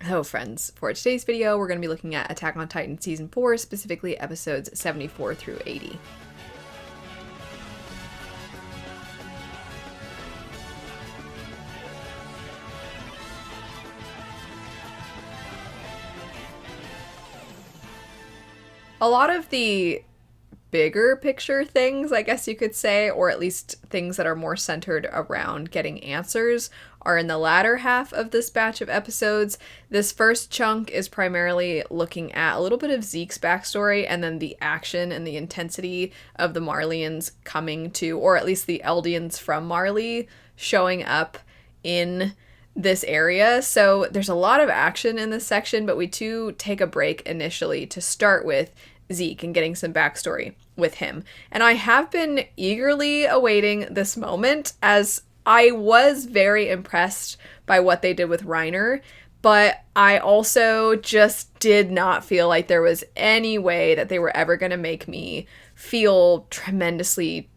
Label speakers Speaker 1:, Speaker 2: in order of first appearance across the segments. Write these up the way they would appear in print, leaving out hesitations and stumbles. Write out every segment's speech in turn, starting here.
Speaker 1: Hello friends, for today's video we're going to be looking at Attack on Titan Season 4, specifically episodes 74 through 80. A lot of the bigger picture things, I guess you could say, or at least things that are more centered around getting answers, are in the latter half of this batch of episodes. This first chunk is primarily looking at a little bit of Zeke's backstory and then the action and the intensity of the Marleyans coming to, or at least the Eldians from Marley showing up in this area. So there's a lot of action in this section, but we do take a break initially to start with Zeke and getting some backstory with him. And I have been eagerly awaiting this moment, as I was very impressed by what they did with Reiner, but I also just did not feel like there was any way that they were ever going to make me feel tremendously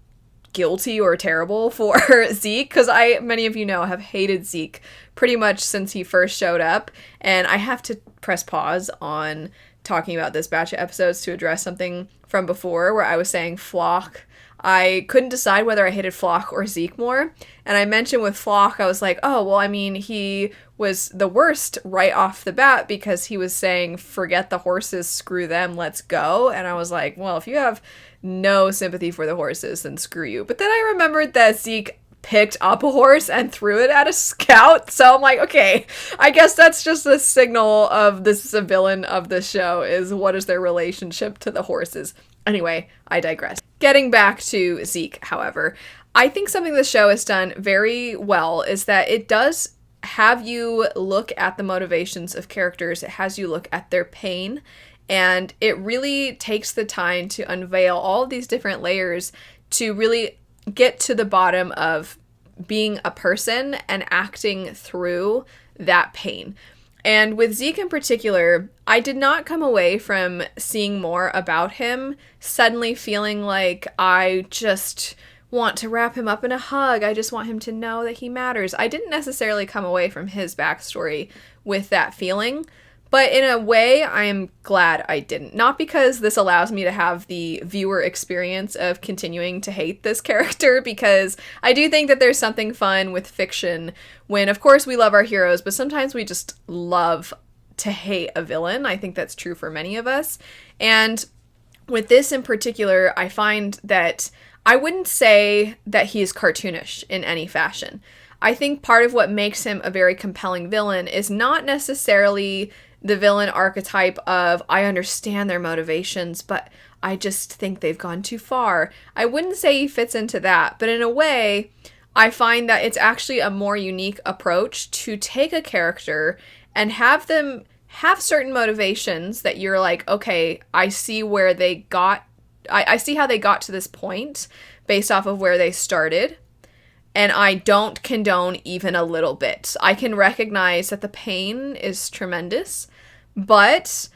Speaker 1: guilty or terrible for Zeke, because many of you know, have hated Zeke pretty much since he first showed up, and I have to press pause on talking about this batch of episodes to address something from before where I was saying Floch. I couldn't decide whether I hated Floch or Zeke more, and I mentioned with Floch, I was like, oh, well, I mean, he was the worst right off the bat because he was saying, forget the horses, screw them, let's go, and I was like, well, if you have no sympathy for the horses, then screw you. But then I remembered that Zeke picked up a horse and threw it at a scout, so I'm like, okay, I guess that's just a signal of this is a villain of the show, is what is their relationship to the horses. Anyway, I digress. Getting back to Zeke, however, I think something the show has done very well is that it does have you look at the motivations of characters, it has you look at their pain, and it really takes the time to unveil all of these different layers to really get to the bottom of being a person and acting through that pain. And with Zeke in particular, I did not come away from seeing more about him suddenly feeling like I just want to wrap him up in a hug. I just want him to know that he matters. I didn't necessarily come away from his backstory with that feeling, but in a way, I am glad I didn't. Not because this allows me to have the viewer experience of continuing to hate this character, because I do think that there's something fun with fiction when, of course, we love our heroes, but sometimes we just love to hate a villain. I think that's true for many of us. And with this in particular, I find that I wouldn't say that he is cartoonish in any fashion. I think part of what makes him a very compelling villain is not necessarily the villain archetype of, I understand their motivations, but I just think they've gone too far. I wouldn't say he fits into that, but in a way, I find that it's actually a more unique approach to take a character and have them have certain motivations that you're like, okay, I see where they got, I see how they got to this point based off of where they started. And I don't condone even a little bit. I can recognize that the pain is tremendous, but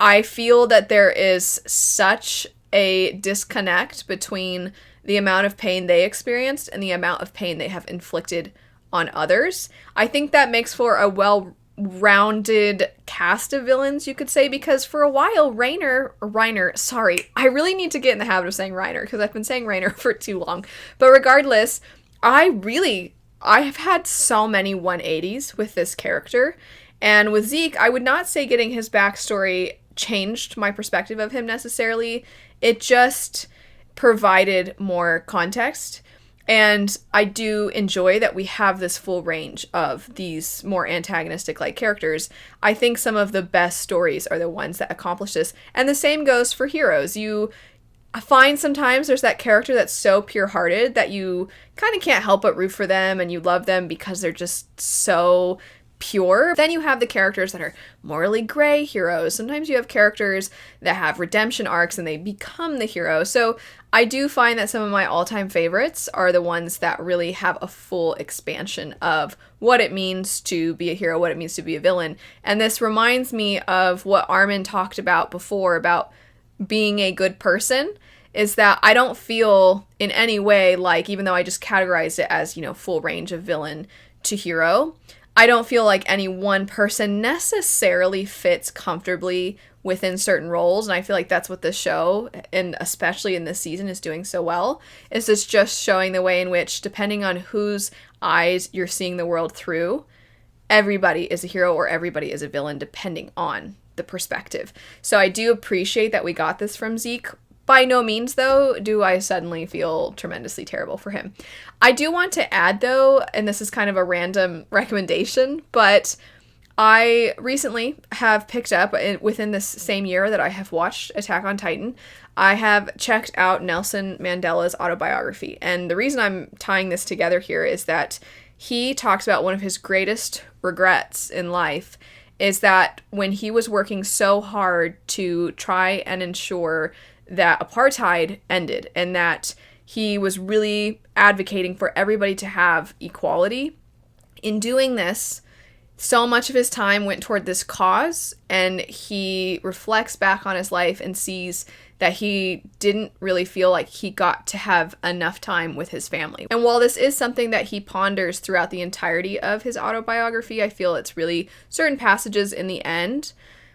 Speaker 1: I feel that there is such a disconnect between the amount of pain they experienced and the amount of pain they have inflicted on others. I think that makes for a well-rounded cast of villains, you could say, because for a while, Reiner, sorry, I really need to get in the habit of saying Reiner because I've been saying Reiner for too long. But regardless, I have had so many 180s with this character, and with Zeke, I would not say getting his backstory changed my perspective of him necessarily. It just provided more context, and I do enjoy that we have this full range of these more antagonistic-like characters. I think some of the best stories are the ones that accomplish this, and the same goes for heroes. I find sometimes there's that character that's so pure-hearted that you kind of can't help but root for them and you love them because they're just so pure. Then you have the characters that are morally gray heroes. Sometimes you have characters that have redemption arcs and they become the hero. So I do find that some of my all-time favorites are the ones that really have a full expansion of what it means to be a hero, what it means to be a villain. And this reminds me of what Armin talked about before about being a good person, is that I don't feel in any way like, even though I just categorized it as, full range of villain to hero, I don't feel like any one person necessarily fits comfortably within certain roles, and I feel like that's what this show, and especially in this season, is doing so well, is it's just showing the way in which, depending on whose eyes you're seeing the world through, everybody is a hero or everybody is a villain, depending on the perspective. So I do appreciate that we got this from Zeke. By no means, though, do I suddenly feel tremendously terrible for him. I do want to add, though, and this is kind of a random recommendation, but I recently have picked up, within this same year that I have watched Attack on Titan, I have checked out Nelson Mandela's autobiography. And the reason I'm tying this together here is that he talks about one of his greatest regrets in life is that when he was working so hard to try and ensure that apartheid ended and that he was really advocating for everybody to have equality, in doing this, so much of his time went toward this cause, and he reflects back on his life and sees that he didn't really feel like he got to have enough time with his family. And while this is something that he ponders throughout the entirety of his autobiography, I feel it's really certain passages in the end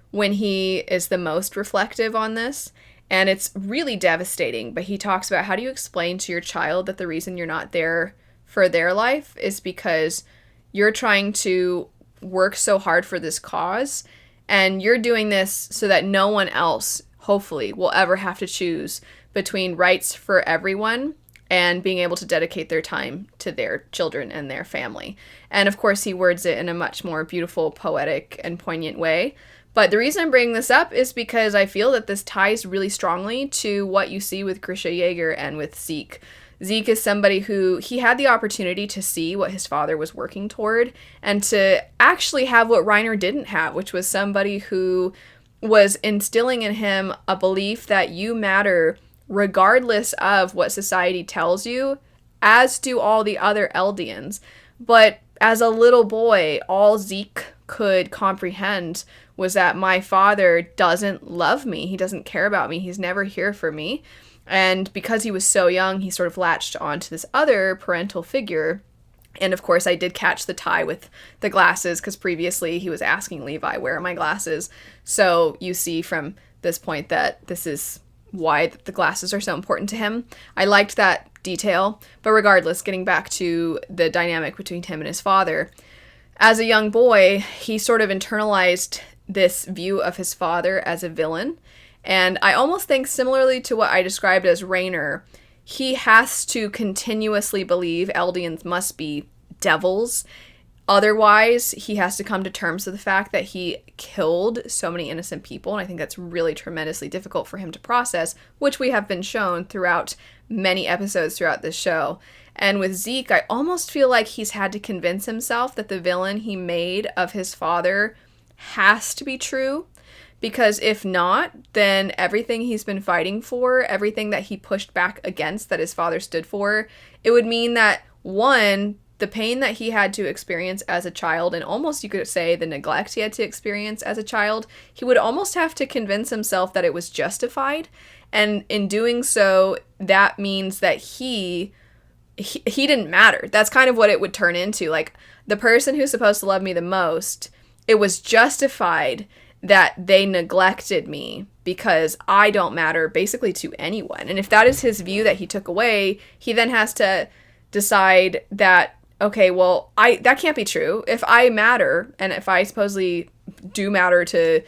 Speaker 1: when he is the most reflective on this. And it's really devastating, but he talks about, how do you explain to your child that the reason you're not there for their life is because you're trying to work so hard for this cause, and you're doing this so that no one else, hopefully, will ever have to choose between rights for everyone and being able to dedicate their time to their children and their family. And of course, he words it in a much more beautiful, poetic, and poignant way. But the reason I'm bringing this up is because I feel that this ties really strongly to what you see with Grisha Yeager and with Zeke. Zeke is somebody who, he had the opportunity to see what his father was working toward and to actually have what Reiner didn't have, which was somebody who was instilling in him a belief that you matter regardless of what society tells you, as do all the other Eldians. But as a little boy, all Zeke could comprehend was that my father doesn't love me. He doesn't care about me. He's never here for me. And because he was so young, he sort of latched onto this other parental figure. And of course, I did catch the tie with the glasses, because previously he was asking Levi, where are my glasses? So you see from this point that this is why the glasses are so important to him. I liked that detail. But regardless, getting back to the dynamic between him and his father, as a young boy, he sort of internalized this view of his father as a villain. And I almost think, similarly to what I described as Reiner, he has to continuously believe Eldians must be devils. Otherwise, he has to come to terms with the fact that he killed so many innocent people. And I think that's really tremendously difficult for him to process, which we have been shown throughout many episodes throughout this show. And with Zeke, I almost feel like he's had to convince himself that the villain he made of his father has to be true. Because if not, then everything he's been fighting for, everything that he pushed back against that his father stood for, it would mean that, one, the pain that he had to experience as a child, and almost you could say the neglect he had to experience as a child, he would almost have to convince himself that it was justified. And in doing so, that means that he didn't matter. That's kind of what it would turn into. Like, the person who's supposed to love me the most, it was justified that they neglected me because I don't matter basically to anyone. And if that is his view that he took away, he then has to decide that, okay, well, that can't be true. If I matter, and if I supposedly do matter to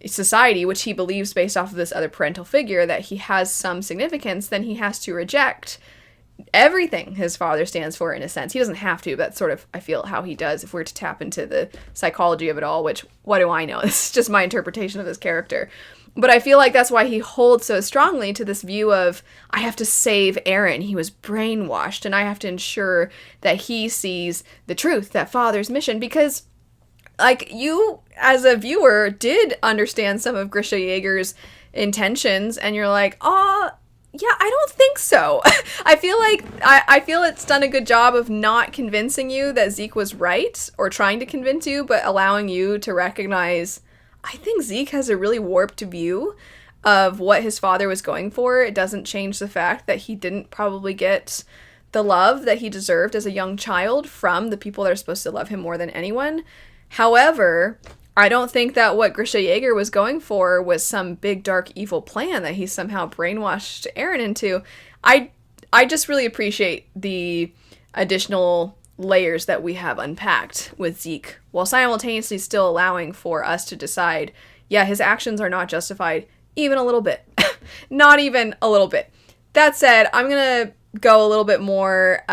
Speaker 1: society, which he believes based off of this other parental figure that he has some significance, then he has to reject everything his father stands for, in a sense. He doesn't have to, but that's sort of, I feel, how he does if we're to tap into the psychology of it all, which, what do I know? This is just my interpretation of his character. But I feel like that's why he holds so strongly to this view of, I have to save Eren. He was brainwashed, and I have to ensure that he sees the truth, that father's mission, because, like, you, as a viewer, did understand some of Grisha Yeager's intentions, and you're like, yeah, I don't think so. I feel it's done a good job of not convincing you that Zeke was right, or trying to convince you, but allowing you to recognize, I think Zeke has a really warped view of what his father was going for. It doesn't change the fact that he didn't probably get the love that he deserved as a young child from the people that are supposed to love him more than anyone. However, I don't think that what Grisha Yeager was going for was some big dark evil plan that he somehow brainwashed Aaron into. I just really appreciate the additional layers that we have unpacked with Zeke, while simultaneously still allowing for us to decide, yeah, his actions are not justified even a little bit. Not even a little bit. That said, I'm going to go a little bit more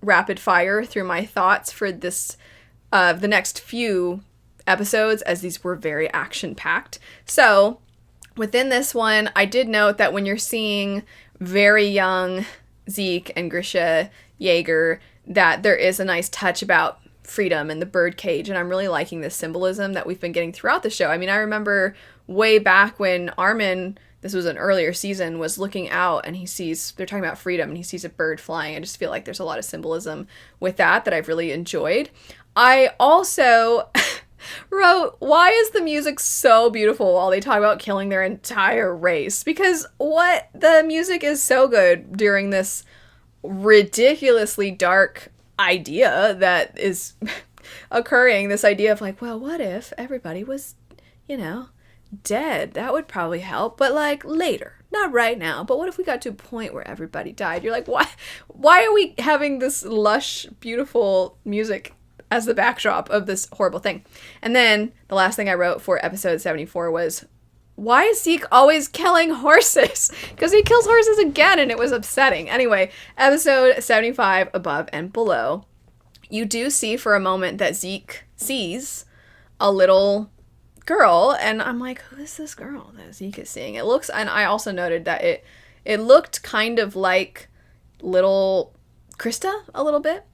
Speaker 1: rapid fire through my thoughts for this, the next few episodes, as these were very action-packed. So, within this one, I did note that when you're seeing very young Zeke and Grisha Yeager, that there is a nice touch about freedom and the birdcage, and I'm really liking this symbolism that we've been getting throughout the show. I mean, I remember way back when Armin, this was an earlier season, was looking out and they're talking about freedom and he sees a bird flying. I just feel like there's a lot of symbolism with that I've really enjoyed. I also wrote, why is the music so beautiful while they talk about killing their entire race? Because the music is so good during this ridiculously dark idea that is occurring, this idea of like, well, what if everybody was, dead? That would probably help, but like later, not right now. But what if we got to a point where everybody died? You're like, why are we having this lush, beautiful music as the backdrop of this horrible thing? And then the last thing I wrote for episode 74 was, why is Zeke always killing horses? Because he kills horses again, and it was upsetting. Anyway, episode 75, Above and Below, you do see for a moment that Zeke sees a little girl, and I'm like, who is this girl that Zeke is seeing? It looks, and I also noted that it looked kind of like little Krista a little bit.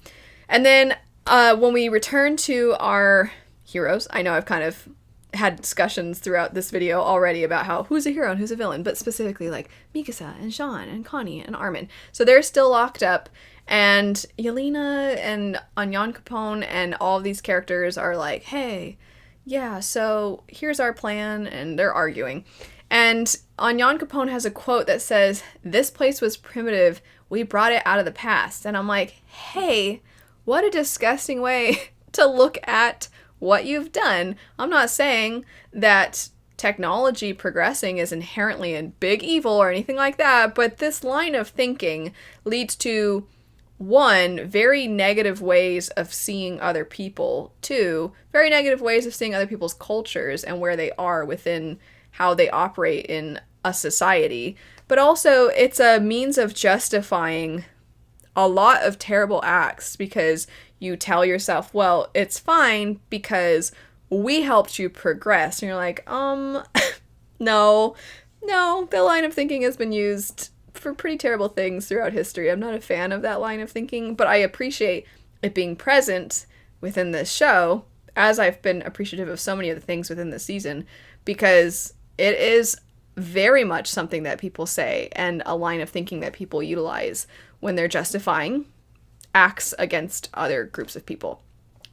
Speaker 1: And then when we return to our heroes, I know I've kind of had discussions throughout this video already about who's a hero and who's a villain, but specifically like Mikasa and Sean and Connie and Armin. So they're still locked up, and Yelena and Anyan Capone and all of these characters are like, hey, yeah, so here's our plan, and they're arguing. And Anyan Capone has a quote that says, "This place was primitive, we brought it out of the past." And I'm like, hey, what a disgusting way to look at what you've done. I'm not saying that technology progressing is inherently a big evil or anything like that, but this line of thinking leads to, one, very negative ways of seeing other people, two, very negative ways of seeing other people's cultures and where they are within how they operate in a society. But also, it's a means of justifying a lot of terrible acts because you tell yourself, well, it's fine because we helped you progress. And you're like, no, the line of thinking has been used for pretty terrible things throughout history. I'm not a fan of that line of thinking, but I appreciate it being present within this show, as I've been appreciative of so many of the things within this season, because it is very much something that people say and a line of thinking that people utilize when they're justifying acts against other groups of people.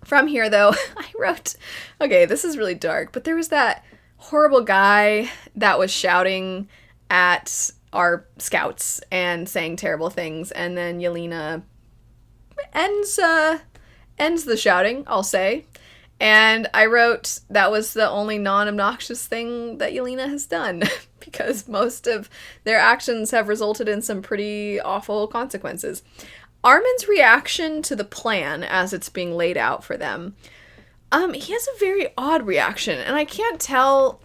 Speaker 1: From here, though, I wrote, okay, this is really dark, but there was that horrible guy that was shouting at our scouts and saying terrible things, and then Yelena ends the shouting, I'll say. And I wrote that was the only non-obnoxious thing that Yelena has done, because most of their actions have resulted in some pretty awful consequences. Armin's reaction to the plan as it's being laid out for them, he has a very odd reaction, and I can't tell,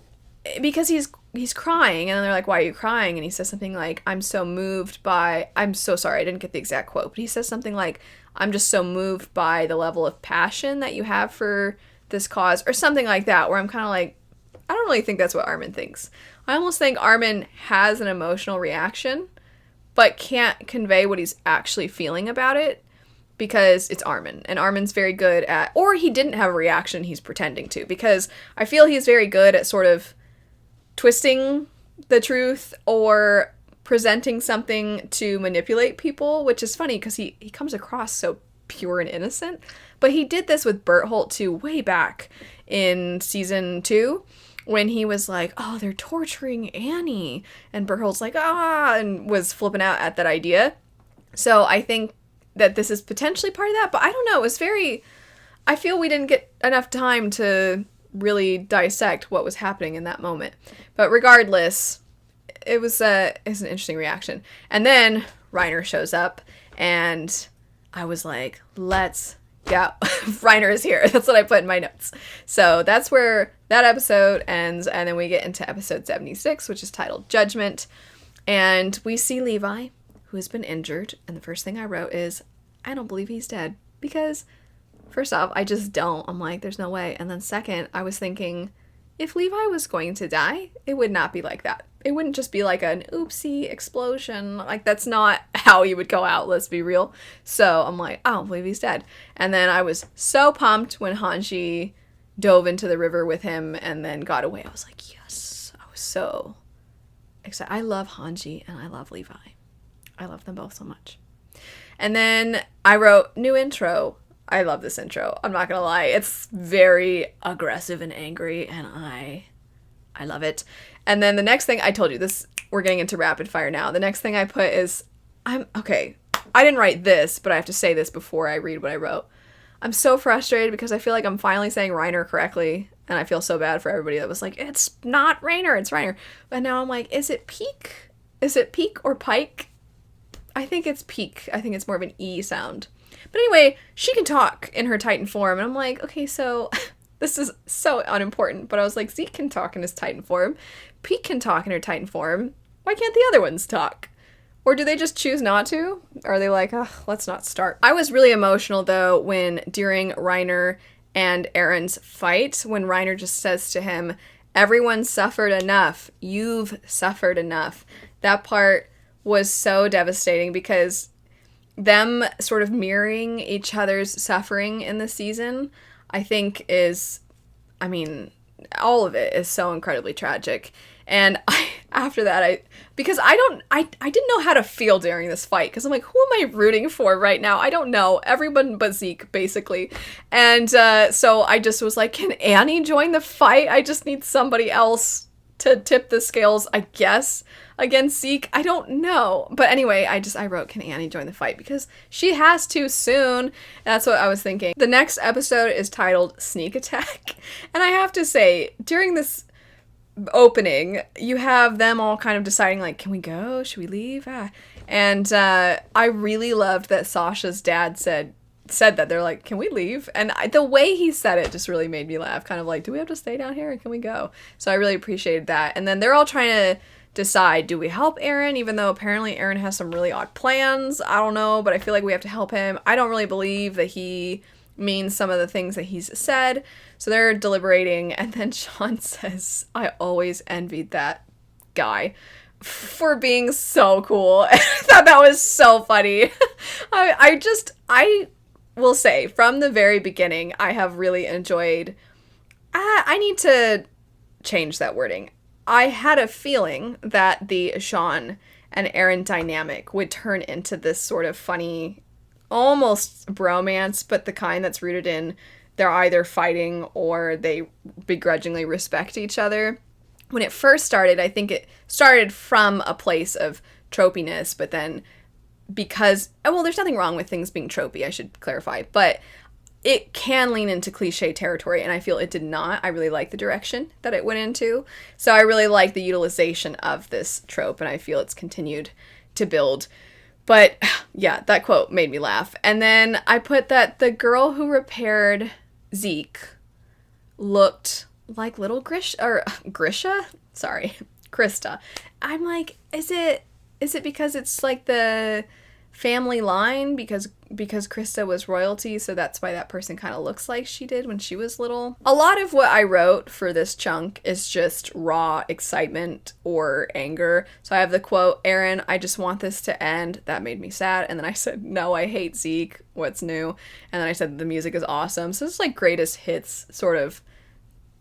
Speaker 1: because he's crying, and they're like, why are you crying? And he says something like, I'm so sorry, I didn't get the exact quote, but he says something like, I'm just so moved by the level of passion that you have for this cause, or something like that, where I'm kind of like, I don't really think that's what Armin thinks. I almost think Armin has an emotional reaction, but can't convey what he's actually feeling about it, because it's Armin, and Armin's very good at, or he didn't have a reaction, he's pretending to, because I feel he's very good at sort of twisting the truth or presenting something to manipulate people, which is funny because he comes across so pure and innocent. But he did this with Bertholdt too, way back in season 2, when he was like, oh, they're torturing Annie, and Bertholdt's like, and was flipping out at that idea. So I think that this is potentially part of that, but I don't know. It was very, I feel we didn't get enough time to really dissect what was happening in that moment. But regardless, it was an interesting reaction. And then Reiner shows up, and I was like, let's go. Reiner is here. That's what I put in my notes. So that's where that episode ends, and then we get into episode 76, which is titled Judgment. And we see Levi, who has been injured, and the first thing I wrote is, I don't believe he's dead. Because, first off, I just don't. I'm like, there's no way. And then second, I was thinking, if Levi was going to die, it would not be like that. It wouldn't just be like an oopsie explosion. Like, that's not how he would go out, let's be real. So I'm like, I don't believe he's dead. And then I was so pumped when Hanji dove into the river with him and then got away. I was like, yes. I was so excited. I love Hanji and I love Levi. I love them both so much. And then I wrote, new intro. I love this intro. I'm not gonna lie. It's very aggressive and angry, and I love it. And then the next thing I told you, this, we're getting into rapid fire now. The next thing I put is, okay, I didn't write this, but I have to say this before I read what I wrote. I'm so frustrated because I feel like I'm finally saying Reiner correctly, and I feel so bad for everybody that was like, it's not Reiner, it's Reiner. But now I'm like, is it Peak? Is it Peak or Pike? I think it's Peak. I think it's more of an E sound. But anyway, she can talk in her Titan form, and I'm like, okay, so this is so unimportant, but I was like, Zeke can talk in his Titan form. Peak can talk in her Titan form. Why can't the other ones talk? Or do they just choose not to? Or are they like, oh, let's not start? I was really emotional, though, when during Reiner and Aaron's fight, when Reiner just says to him, everyone suffered enough. You've suffered enough. That part was so devastating because them sort of mirroring each other's suffering in the season, I think is, I mean, all of it is so incredibly tragic. And after that, because I didn't know how to feel during this fight, because I'm like, who am I rooting for right now? I don't know. Everyone but Zeke, basically. And so I just was like, can Annie join the fight? I just need somebody else to tip the scales, I guess, against Zeke. I don't know. But anyway, I wrote, can Annie join the fight? Because she has to soon. That's what I was thinking. The next episode is titled Sneak Attack. And I have to say, during this opening, you have them all kind of deciding, like, can we go? Should we leave? And I really loved that Sasha's dad said that. They're like, can we leave? And the way he said it just really made me laugh. Kind of like, do we have to stay down here or can we go? So I really appreciated that. And then they're all trying to decide, do we help Aaron? Even though apparently Aaron has some really odd plans. I don't know, but I feel like we have to help him. I don't really believe that he means some of the things that he's said. So they're deliberating. And then Sean says, I always envied that guy for being so cool. I thought that was so funny. I will say, from the very beginning, I have really enjoyed... I need to change that wording. I had a feeling that the Sean and Aaron dynamic would turn into this sort of funny, almost bromance, but the kind that's rooted in they're either fighting or they begrudgingly respect each other. When it first started, I think it started from a place of tropiness, but then because, well, there's nothing wrong with things being tropey, I should clarify, but it can lean into cliche territory, and I feel it did not. I really like the direction that it went into, so I really like the utilization of this trope, and I feel it's continued to build. But yeah, that quote made me laugh. And then I put that the girl who repaired Zeke looked like little Krista. I'm like, is it because it's like the family line because Krista was royalty, so that's why that person kind of looks like she did when she was little. A lot of what I wrote for this chunk is just raw excitement or anger. So I have the quote, Aaron, I just want this to end. That made me sad. And then I said, no, I hate Zeke. What's new? And then I said the music is awesome. So it's like greatest hits sort of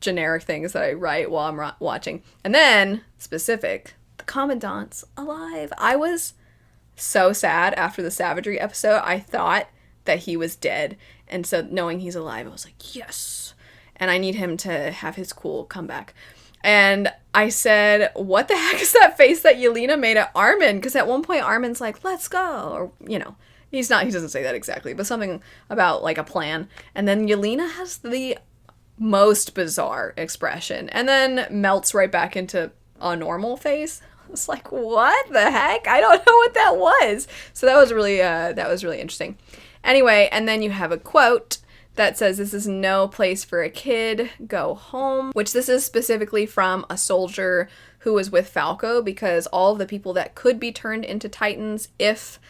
Speaker 1: generic things that I write while I'm watching. And then specific, the commandant's alive. I was so sad after the savagery episode. I thought that he was dead, and so knowing he's alive, I was like, yes, and I need him to have his cool comeback. And I said, what the heck is that face that Yelena made at Armin? Because at one point Armin's like, let's go, or He doesn't say that exactly, but something about like a plan. And then Yelena has the most bizarre expression and then melts right back into a normal face. It's like, what the heck? I don't know what that was. So that was really interesting. Anyway, and then you have a quote that says, "This is no place for a kid, go home," which this is specifically from a soldier who was with Falco, because all of the people that could be turned into Titans if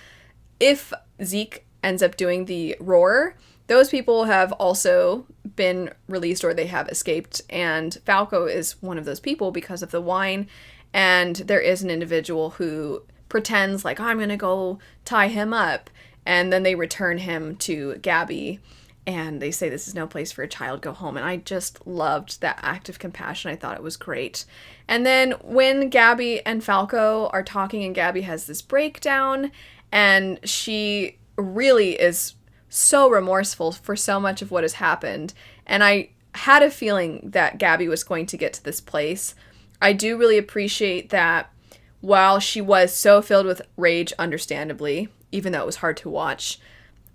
Speaker 1: Zeke ends up doing the roar, those people have also been released or they have escaped, and Falco is one of those people because of the wine. And there is an individual who pretends like, I'm going to go tie him up. And then they return him to Gabby. And they say, this is no place for a child, go home. And I just loved that act of compassion. I thought it was great. And then when Gabby and Falco are talking and Gabby has this breakdown, and she really is so remorseful for so much of what has happened. And I had a feeling that Gabby was going to get to this place. I do really appreciate that while she was so filled with rage, understandably, even though it was hard to watch,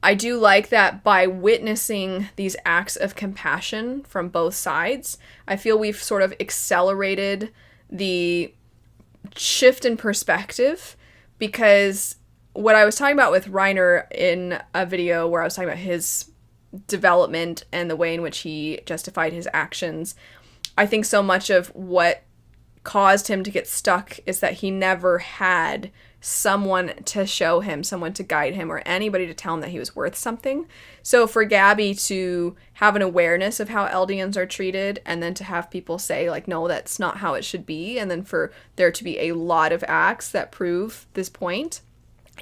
Speaker 1: I do like that by witnessing these acts of compassion from both sides, I feel we've sort of accelerated the shift in perspective, because what I was talking about with Reiner in a video where I was talking about his development and the way in which he justified his actions, I think so much of what caused him to get stuck is that he never had someone to show him, someone to guide him, or anybody to tell him that he was worth something. So for Gabby to have an awareness of how Eldians are treated, and then to have people say, like, no, that's not how it should be, and then for there to be a lot of acts that prove this point,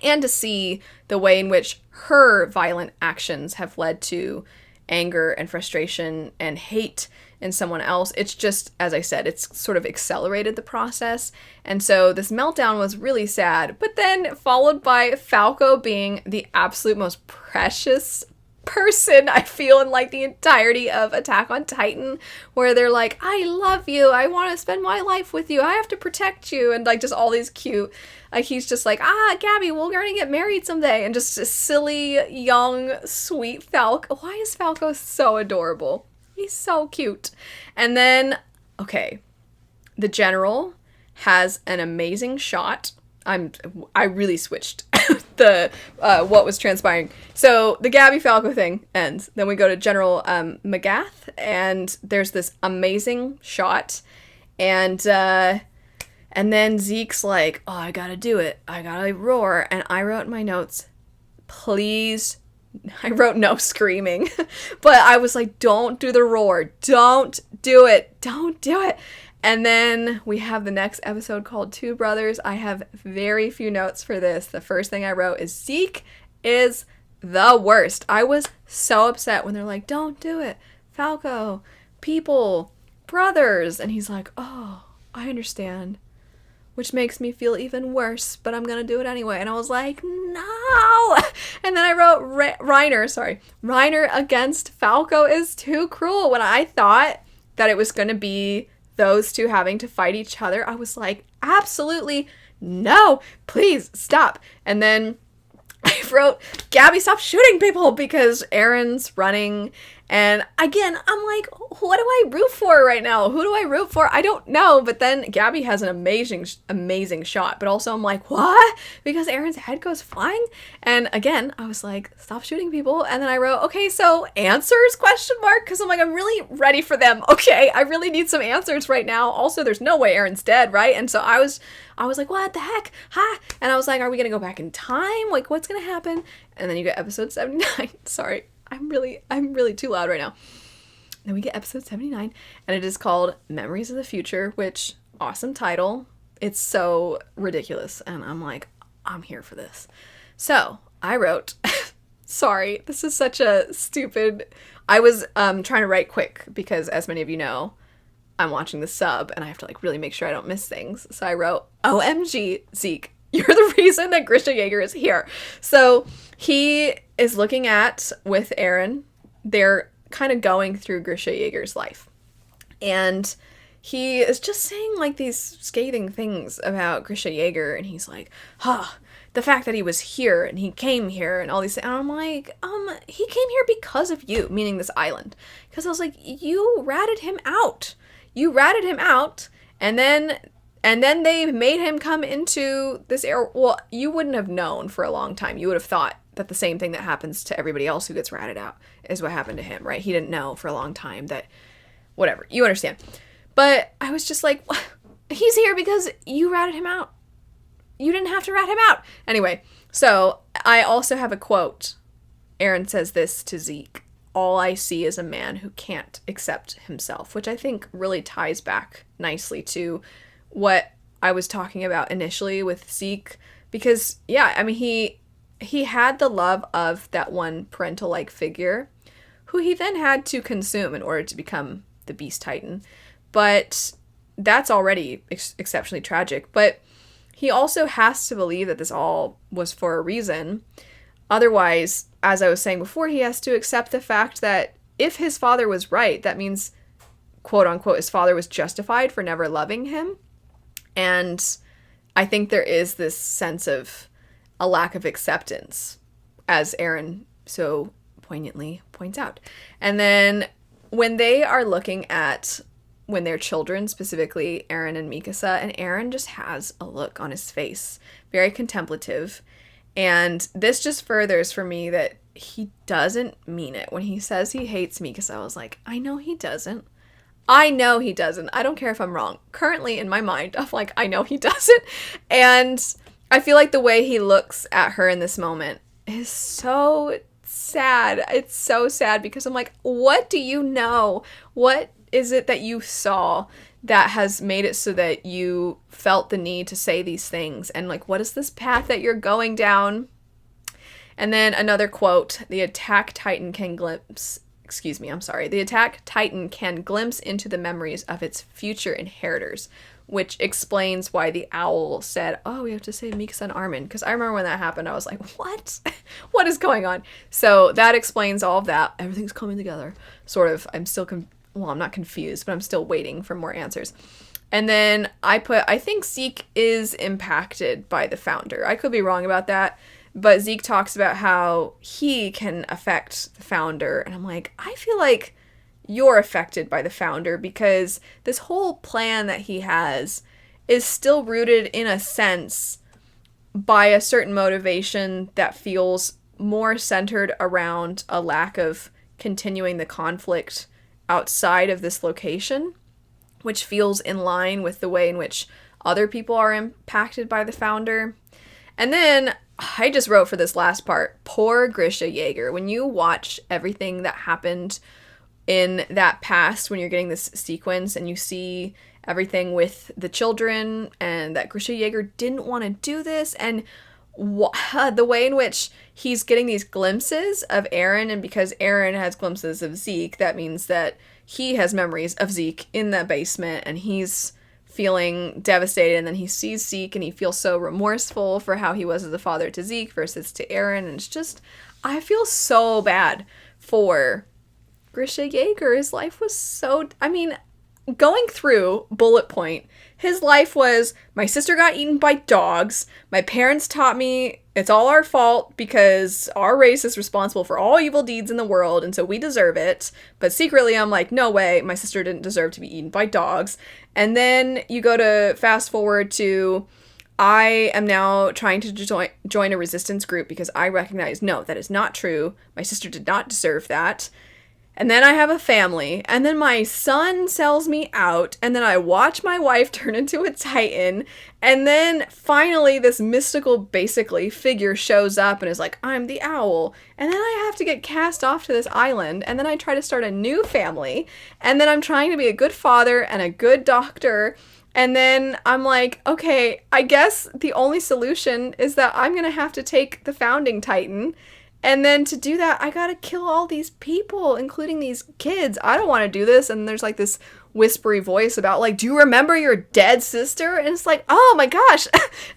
Speaker 1: and to see the way in which her violent actions have led to anger and frustration and hate in someone else, it's just, as I said, it's sort of accelerated the process. And so this meltdown was really sad, but then followed by Falco being the absolute most precious person I feel in like the entirety of Attack on Titan, where they're like, I love you, I want to spend my life with you, I have to protect you, and like just all these cute, like he's just like, Gabby, we're gonna get married someday, and just a silly, young, sweet Falco. Why is Falco so adorable? He's so cute. And then, okay, the general has an amazing shot. I really switched the what was transpiring. So the Gabby Falco thing ends. Then we go to General Magath, and there's this amazing shot, and then Zeke's like, oh, I gotta do it. I gotta roar. And I wrote in my notes, please. I wrote no screaming, but I was like, don't do the roar. Don't do it. Don't do it. And then we have the next episode called Two Brothers. I have very few notes for this. The first thing I wrote is Zeke is the worst. I was so upset when they're like, don't do it. Falco, people, brothers. And he's like, oh, I understand. Which makes me feel even worse, but I'm going to do it anyway. And I was like, no. And then I wrote Reiner against Falco is too cruel. When I thought that it was going to be those two having to fight each other, I was like, absolutely no, please stop. And then I wrote, Gabby, stop shooting people, because Aaron's running. And again, I'm like, what do I root for right now? Who do I root for? I don't know. But then Gabby has an amazing shot. But also I'm like, what? Because Aaron's head goes flying. And again, I was like, stop shooting people. And then I wrote, okay, so answers, question mark? Because I'm like, I'm really ready for them. Okay, I really need some answers right now. Also, there's no way Aaron's dead, right? And so I was like, what the heck? Ha! And I was like, are we going to go back in time? Like, what's going to happen? And then you get episode 79. Sorry. I'm really too loud right now. Then we get episode 79, and it is called Memories of the Future, which, awesome title. It's so ridiculous, and I'm like, I'm here for this. So, I wrote, sorry, this is such a stupid, I was trying to write quick, because as many of you know, I'm watching the sub, and I have to like really make sure I don't miss things. So I wrote, OMG, Zeke, you're the reason that Grisha Yeager is here. So he is looking at, with Aaron, they're kind of going through Grisha Yeager's life. And he is just saying like these scathing things about Grisha Yeager. And he's like, the fact that he was here and he came here and all these things. And I'm like, he came here because of you, meaning this island. Because I was like, you ratted him out. You ratted him out, and then they made him come into this area. Well, you wouldn't have known for a long time. You would have thought that the same thing that happens to everybody else who gets ratted out is what happened to him, right? He didn't know for a long time that, whatever, you understand. But I was just like, he's here because you ratted him out. You didn't have to rat him out. Anyway, so I also have a quote. Aaron says this to Zeke. All I see is a man who can't accept himself, which I think really ties back nicely to what I was talking about initially with Zeke. Because, yeah, I mean, he had the love of that one parental-like figure who he then had to consume in order to become the Beast Titan. But that's already exceptionally tragic. But he also has to believe that this all was for a reason. Otherwise, as I was saying before, he has to accept the fact that if his father was right, that means, quote unquote, his father was justified for never loving him. And I think there is this sense of a lack of acceptance, as Aaron so poignantly points out. And then when they are looking at when they're children, specifically Aaron and Mikasa, and Aaron just has a look on his face, very contemplative. And this just furthers for me that he doesn't mean it. When he says he hates Mikasa, I was like, I know he doesn't. I know he doesn't. I don't care if I'm wrong. Currently in my mind, I'm like, I know he doesn't. And I feel like the way he looks at her in this moment is so sad. It's so sad because I'm like, what do you know? What is it that you saw that has made it so that you felt the need to say these things? And like, what is this path that you're going down? And then another quote, the attack titan can glimpse into the memories of its future inheritors, which explains why the owl said, oh, we have to save Mikasa and Armin. Because I remember when that happened, I was like, what? What is going on? So that explains all of that. Everything's coming together. Sort of. I'm not confused, but I'm still waiting for more answers. And then I think Zeke is impacted by the founder. I could be wrong about that, but Zeke talks about how he can affect the founder. And I'm like, I feel like you're affected by the founder because this whole plan that he has is still rooted in a sense by a certain motivation that feels more centered around a lack of continuing the conflict outside of this location, which feels in line with the way in which other people are impacted by the founder. And then I just wrote for this last part, poor Grisha Yeager. When you watch everything that happened in that past, when you're getting this sequence and you see everything with the children and that Grisha Yeager didn't want to do this, and the way in which he's getting these glimpses of Aaron, and because Aaron has glimpses of Zeke, that means that he has memories of Zeke in the basement and he's feeling devastated, and then he sees Zeke and he feels so remorseful for how he was as a father to Zeke versus to Aaron, and it's just, I feel so bad for Grisha Yeager. His life was so, going through bullet point, his life was, my sister got eaten by dogs, my parents taught me it's all our fault because our race is responsible for all evil deeds in the world, and so we deserve it. But secretly I'm like, no way, my sister didn't deserve to be eaten by dogs. And then you go to fast forward to, I am now trying to join a resistance group because I recognize, no, that is not true. My sister did not deserve that. And then I have a family, and then my son sells me out, and then I watch my wife turn into a titan, and then finally this mystical, basically, figure shows up and is like, I'm the owl, and then I have to get cast off to this island, and then I try to start a new family, and then I'm trying to be a good father and a good doctor, and then I'm like, okay, I guess the only solution is that I'm gonna have to take the founding titan. And then to do that, I gotta kill all these people, including these kids. I don't want to do this. And there's like this whispery voice about like, do you remember your dead sister? And it's like, oh my gosh.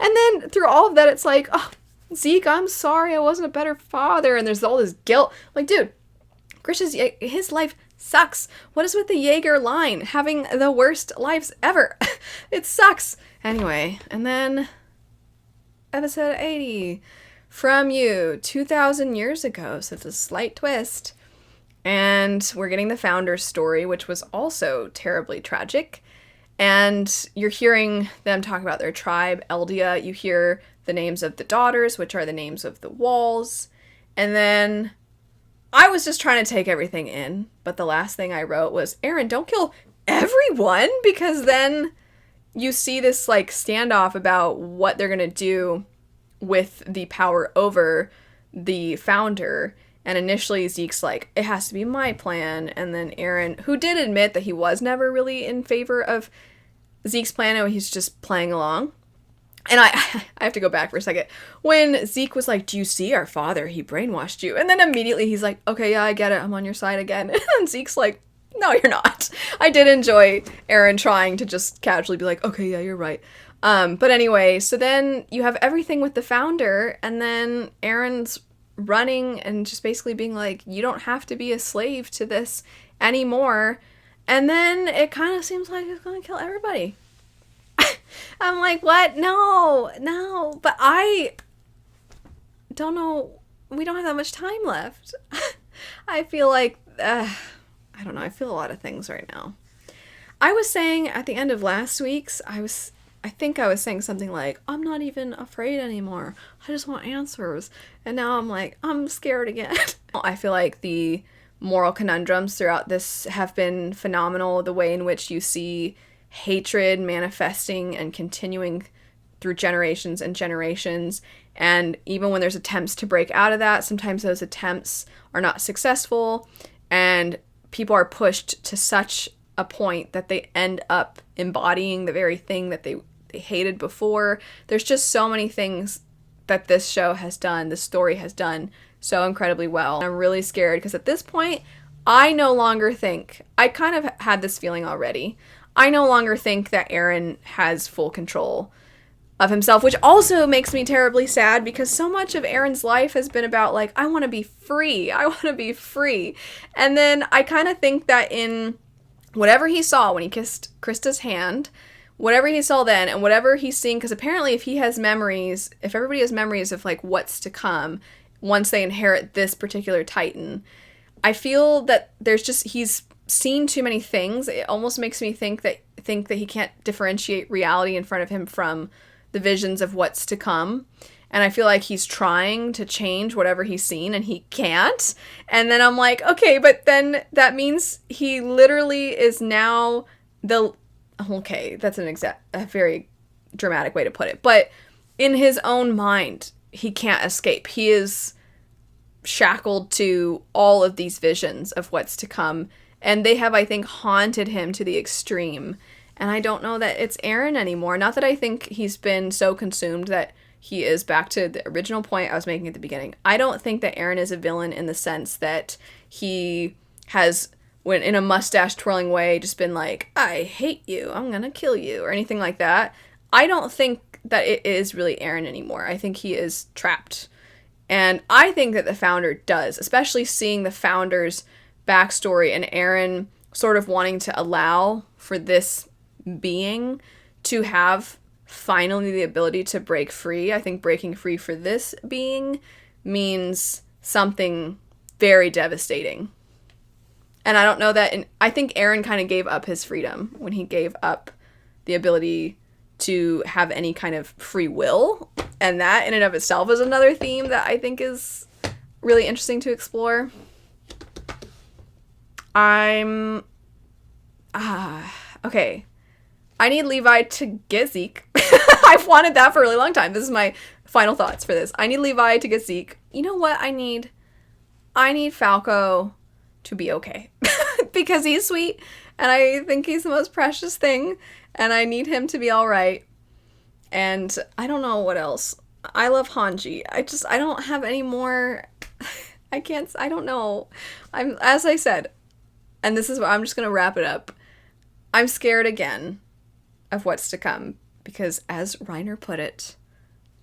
Speaker 1: And then through all of that, it's like, oh, Zeke, I'm sorry, I wasn't a better father. And there's all this guilt. Like, dude, his life sucks. What is with the Yeager line? Having the worst lives ever. It sucks. Anyway, and then episode 80 from you 2,000 years ago. So it's a slight twist. And we're getting the founder's story, which was also terribly tragic. And you're hearing them talk about their tribe, Eldia. You hear the names of the daughters, which are the names of the walls. And then I was just trying to take everything in. But the last thing I wrote was, Aaron, don't kill everyone, because then you see this like standoff about what they're going to do with the power over the founder. And initially Zeke's like, it has to be my plan. And then Aaron, who did admit that he was never really in favor of Zeke's plan, and he's just playing along. And I have to go back for a second. When Zeke was like, do you see our father? He brainwashed you. And then immediately he's like, okay, yeah, I get it. I'm on your side again. And Zeke's like, no, you're not. I did enjoy Aaron trying to just casually be like, okay, yeah, you're right. But anyway, so then you have everything with the founder, and then Aaron's running and just basically being like, you don't have to be a slave to this anymore. And then it kind of seems like it's going to kill everybody. I'm like, what? No. But I don't know. We don't have that much time left. I feel like, I don't know. I feel a lot of things right now. I was saying at the end of last week's, I think I was saying something like, I'm not even afraid anymore. I just want answers. And now I'm like, I'm scared again. I feel like the moral conundrums throughout this have been phenomenal. The way in which you see hatred manifesting and continuing through generations and generations. And even when there's attempts to break out of that, sometimes those attempts are not successful. And people are pushed to such a point that they end up embodying the very thing that they hated before. There's just so many things that this show has done, this story has done so incredibly well. And I'm really scared because at this point, I no longer think, I kind of had this feeling already, I no longer think that Aaron has full control of himself, which also makes me terribly sad because so much of Aaron's life has been about like, I want to be free. I want to be free. And then I kind of think that in whatever he saw when he kissed Krista's hand, whatever he saw then and whatever he's seeing, because apparently if he has memories, if everybody has memories of like what's to come once they inherit this particular Titan, I feel that there's just, he's seen too many things. It almost makes me think that he can't differentiate reality in front of him from the visions of what's to come. And I feel like he's trying to change whatever he's seen and he can't. And then I'm like, okay, but then that means he literally is now okay, that's a very dramatic way to put it. But in his own mind, he can't escape. He is shackled to all of these visions of what's to come. And they have, I think, haunted him to the extreme. And I don't know that it's Aaron anymore. Not that I think he's been so consumed that he is back to the original point I was making at the beginning. I don't think that Aaron is a villain in the sense that he has, when in a mustache twirling way, just been like, I hate you, I'm gonna kill you, or anything like that. I don't think that it is really Aaron anymore. I think he is trapped. And I think that the founder does, especially seeing the founder's backstory and Aaron sort of wanting to allow for this being to have finally the ability to break free. I think breaking free for this being means something very devastating. And I don't know that, I think Aaron kind of gave up his freedom when he gave up the ability to have any kind of free will. And that in and of itself is another theme that I think is really interesting to explore. Okay. I need Levi to get Zeke. I've wanted that for a really long time. This is my final thoughts for this. I need Levi to get Zeke. You know what I need? I need Falco to be okay. Because he's sweet, and I think he's the most precious thing, and I need him to be alright. And I don't know what else. I love Hanji. I don't have any more. I don't know. As I said, and this is where I'm just going to wrap it up. I'm scared again of what's to come because, as Reiner put it,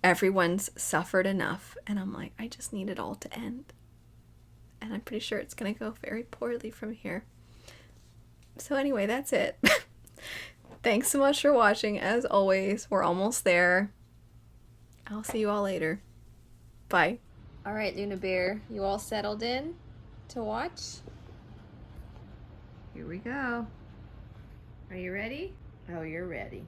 Speaker 1: everyone's suffered enough, and I'm like, I just need it all to end. And I'm pretty sure it's going to go very poorly from here. So anyway, that's it. Thanks so much for watching. As always, we're almost there. I'll see you all later. Bye. All right, Luna Bear, you all settled in to watch? Here we go. Are you ready? Oh, you're ready.